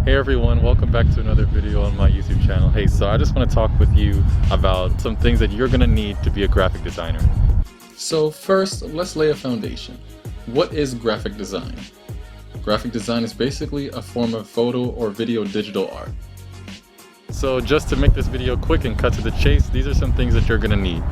Hey everyone, welcome back to another video on my YouTube channel. Hey, so I just want to talk with you about some things that you're going to need to be a graphic designer. So first, let's lay a foundation. What is graphic design? Graphic design is basically a form of photo or video digital art. So just to make this video quick and cut to the chase, these are some things that you're going to need.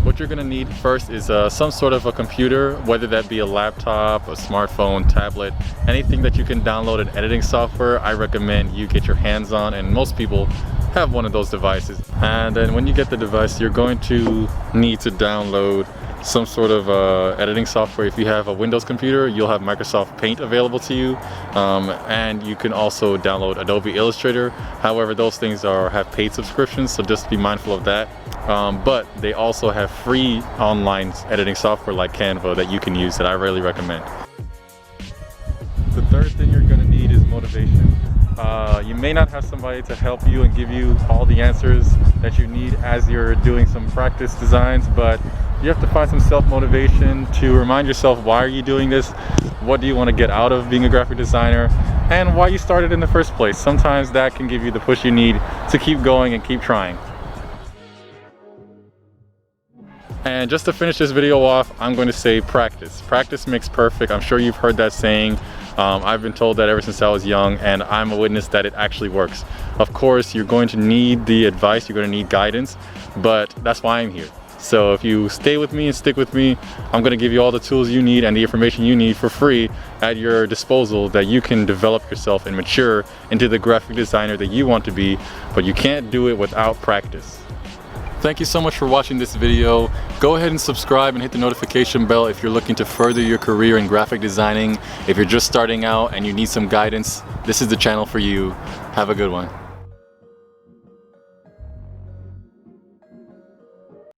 What you're going to need first is some sort of a computer, whether that be a laptop, a smartphone, tablet, anything that you can download an editing software. I recommend you get your hands on, and most people have one of those devices. And then when you get the device, you're going to need to download some sort of editing software. If you have a Windows computer, you'll have Microsoft Paint available to you, and you can also download Adobe Illustrator. However, those things have paid subscriptions, so just be mindful of that. But they also have free online editing software like Canva that you can use that I really recommend. The third thing you're going to need is motivation. You may not have somebody to help you and give you all the answers that you need as you're doing some practice designs, but you have to find some self-motivation to remind yourself, why are you doing this? What do you want to get out of being a graphic designer? And why you started in the first place. Sometimes that can give you the push you need to keep going and keep trying. And just to finish this video off, I'm going to say practice. Practice makes perfect. I'm sure you've heard that saying. I've been told that ever since I was young, and I'm a witness that it actually works. Of course, you're going to need the advice, you're going to need guidance, but that's why I'm here. So if you stay with me and stick with me, I'm going to give you all the tools you need and the information you need for free at your disposal, that you can develop yourself and mature into the graphic designer that you want to be, but you can't do it without practice. Thank you so much for watching this video. Go ahead and subscribe and hit the notification bell if you're looking to further your career in graphic designing. If you're just starting out and you need some guidance, this is the channel for you. Have a good one.